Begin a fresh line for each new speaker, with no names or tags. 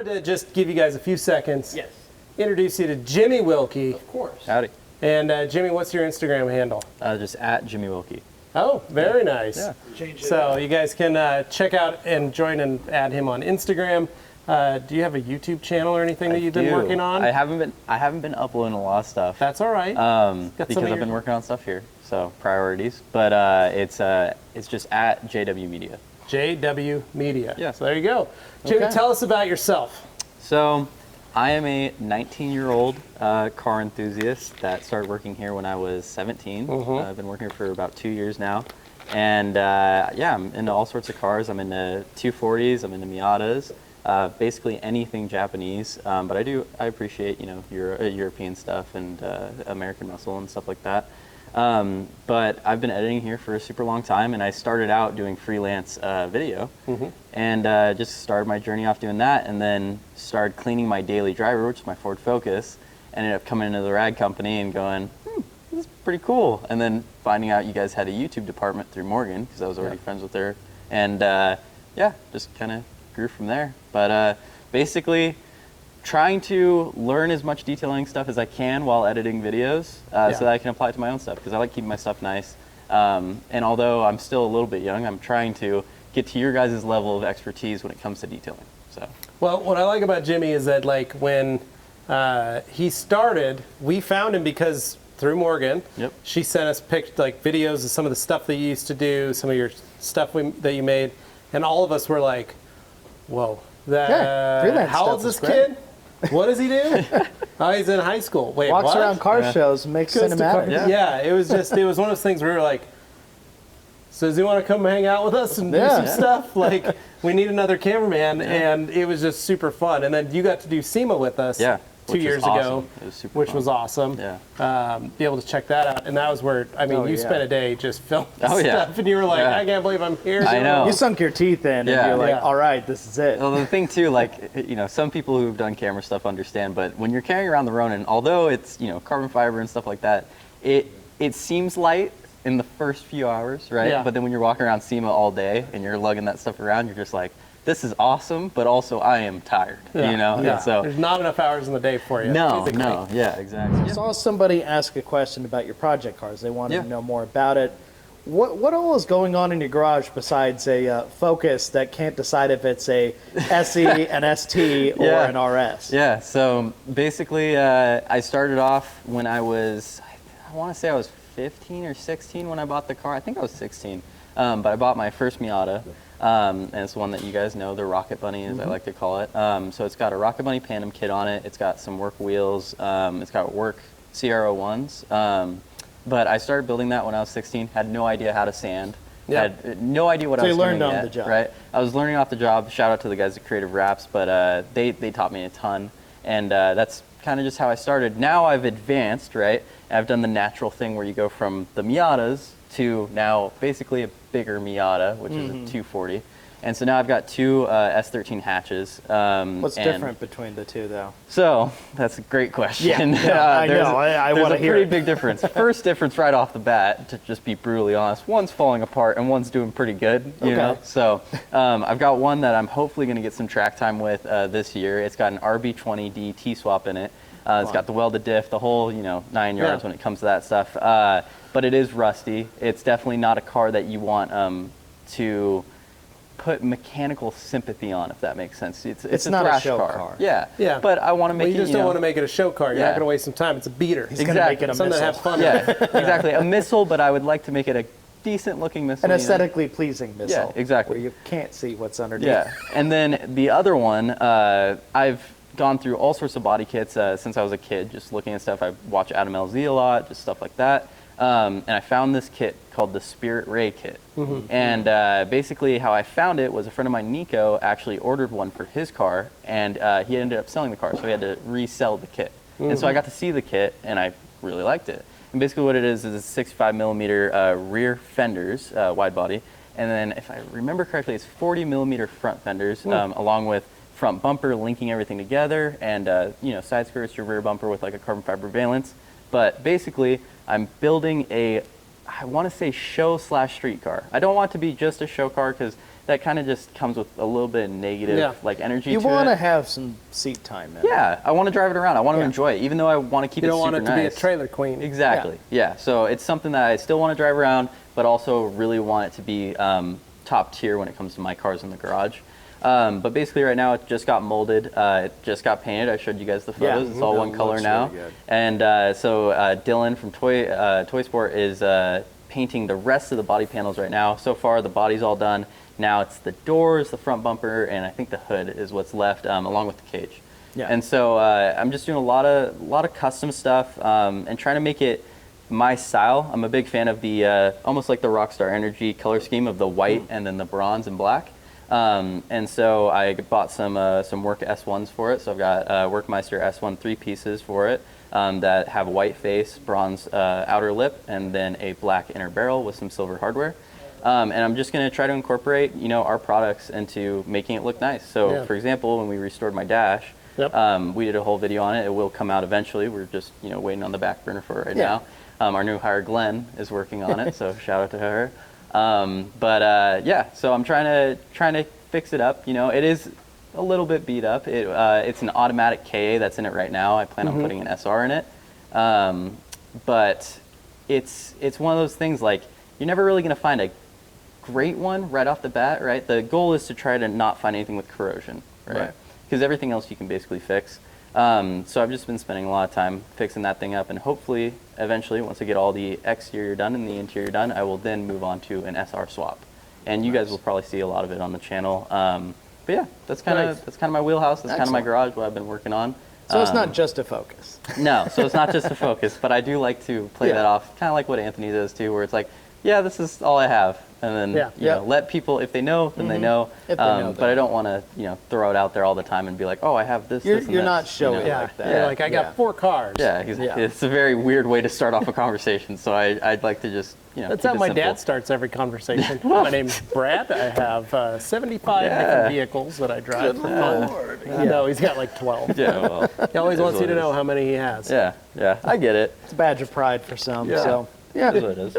wanted to just give you guys a few seconds.
Yes.
Introduce you to Jimmy Wilkey.
Of course.
Howdy.
And Jimmy, what's your Instagram handle?
Just at Jimmy Wilkey.
Oh, very nice.
Yeah.
Change it
So
up.
you guys can check out and join and add him on Instagram. Do you have a YouTube channel or anything that you've been working on?
I haven't been uploading a lot of stuff.
That's all right.
Because I've been working on stuff here. So priorities. But it's just at JW Media.
JW Media.
Yeah.
So there you go. Jimmy,
Okay.
tell us about yourself.
So I am a 19-year-old car enthusiast that started working here when I was 17. I've been working here for about 2 years now. And yeah, I'm into all sorts of cars. I'm into 240s, I'm into Miatas, basically anything Japanese. But I appreciate, European stuff and American muscle and stuff like that. But I've been editing here for a super long time, and I started out doing freelance video, and just started my journey off doing that, and then started cleaning my daily driver, which is my Ford Focus. Ended up coming into the rag company and going, this is pretty cool, and then finding out you guys had a YouTube department through Morgan, because I was already friends with her, and yeah, just kind of grew from there. But basically, trying to learn as much detailing stuff as I can while editing videos so that I can apply it to my own stuff, because I like keeping my stuff nice. And although I'm still a little bit young, I'm trying to get to your guys' level of expertise when it comes to detailing. So.
Well, what I like about Jimmy is that like when he started, we found him because through Morgan, she sent us videos of some of the stuff that you used to do, some of your stuff that you made, and all of us were like, whoa. How old's this kid? What does he do? Oh, he's in high school. Wait,
Walks
what?
around car shows, makes cinematics.
Yeah, it was one of those things where we were like, so does he want to come hang out with us and do some stuff? Like, we need another cameraman, and it was just super fun. And then you got to do SEMA with us 2 years ago, which was awesome.
Yeah.
Be able to check that out. And that was where, you spent a day just filming stuff, and you were like, I can't believe I'm here.
I know.
You sunk your teeth in, and you're like, all right, this is it.
Well, the thing too, some people who've done camera stuff understand, but when you're carrying around the Ronin, although it's, carbon fiber and stuff like that, it seems light in the first few hours, right?
Yeah.
But then when you're walking around SEMA all day and you're lugging that stuff around, you're just like, this is awesome, but also I am tired,
Yeah.
And so
there's not enough hours in the day for you.
No,
physically.
yeah, exactly.
I saw somebody ask a question about your project cars. They wanted to know more about it. What all is going on in your garage besides a Focus that can't decide if it's a SE, an ST, or an RS?
Yeah, so basically I started off when I was, I want to say I was 15 or 16 when I bought the car. I think I was 16, but I bought my first Miata. And it's one that you guys know, the Rocket Bunny, as I like to call it. So it's got a Rocket Bunny Phantom kit on it. It's got some work wheels. It's got work CR01s. But I started building that when I was 16. Had no idea how to sand. Had no idea what I was doing yet. So you learned on the job. Right? I was learning off the job. Shout out to the guys at Creative Wraps, but they taught me a ton. And that's kind of just how I started. Now I've advanced, right? I've done the natural thing where you go from the Miatas to now basically a bigger Miata, which is a 240. And so now I've got two S13 hatches.
What's different between the two, though?
So that's a great question.
I know. I want to hear
There's a pretty big difference. First difference right off the bat, to just be brutally honest, one's falling apart and one's doing pretty good. You know? So I've got one that I'm hopefully going to get some track time with this year. It's got an RB20D T-swap in it. It's got the welded diff, the whole 9 yards when it comes to that stuff. But it is rusty. It's definitely not a car that you want to put mechanical sympathy on, if that makes sense. It's a
not
thrash
a show car.
Yeah. But I want to make
you just don't want to make it a show car. You're not going to waste some time. It's a beater.
He's going to make it a
something
missile.
to have fun
with. Exactly. A missile, but I would like to make it a decent looking missile.
An aesthetically pleasing missile.
Yeah, exactly.
Where you can't see what's underneath.
Yeah. And then the other one, I've gone through all sorts of body kits since I was a kid, just looking at stuff. I watch Adam LZ a lot, just stuff like that. And I found this kit called the Spirit Ray kit. And basically how I found it was a friend of mine, Nico, actually ordered one for his car, and he ended up selling the car, so he had to resell the kit. And so I got to see the kit, and I really liked it. And basically what it is 65 millimeter rear fenders, wide body, and then if I remember correctly, it's 40 millimeter front fenders, along with front bumper linking everything together, and side skirts, your rear bumper with like a carbon fiber valance. But basically, I'm building a I want to say show/street car. I don't want it to be just a show car because that kind of just comes with a little bit of negative like energy to it.
You want to have some seat time in it.
Yeah, I want to drive it around. I want to enjoy it, even though I want to keep it super nice.
You don't want it to be a trailer queen.
Exactly. Yeah. So it's something that I still want to drive around, but also really want it to be top tier when it comes to my cars in the garage. But basically right now it just got molded. It just got painted. I showed you guys the photos. It's all one color now. Really and so Dylan from Toy Sport is painting the rest of the body panels right now. So far the body's all done. Now it's the doors, the front bumper, and I think the hood is what's left, along with the cage. Yeah. And so I'm just doing a lot of custom stuff and trying to make it my style. I'm a big fan of the almost like the Rockstar Energy color scheme of the white and then the bronze and black. And so I bought some Work S1s for it. So I've got Workmeister S1 3 pieces for it that have a white face, bronze outer lip, and then a black inner barrel with some silver hardware. And I'm just going to try to incorporate, our products into making it look nice. So, for example, when we restored my dash, we did a whole video on it. It will come out eventually. We're just, waiting on the back burner for it right now. Our new hire, Glenn, is working on it, so shout out to her. So I'm trying to fix it up. It is a little bit beat up. It's an automatic KA that's in it right now. I plan on putting an SR in it. But it's one of those things like you're never really going to find a great one right off the bat, right? The goal is to try to not find anything with corrosion, right? Because everything else you can basically fix. So I've just been spending a lot of time fixing that thing up, and hopefully, eventually, once I get all the exterior done and the interior done, I will then move on to an SR swap. And you guys will probably see a lot of it on the channel. But yeah, that's kind of my wheelhouse. That's kind of my garage, what I've been working on.
So it's not just a Focus.
No, so it's not just a Focus, but I do like to play that off, kind of like what Anthony does too, where it's like, yeah, this is all I have. And then, let people, if they know, then they know. But I don't want to, throw it out there all the time and be like, oh, I have this, this, and
You're
this.
not showing like that.
Yeah, like I got 4 cars.
Yeah, it's a very weird way to start off a conversation. So I'd like to just,
That's how my dad starts every conversation. My name's Brad. I have 75 different vehicles that I drive for fun.
Lord.
No, he's got like 12.
Yeah, well.
He always wants you to know how many he has.
Yeah, I get it.
It's a badge of pride for some.
Yeah.
So
Yeah, that's what it is.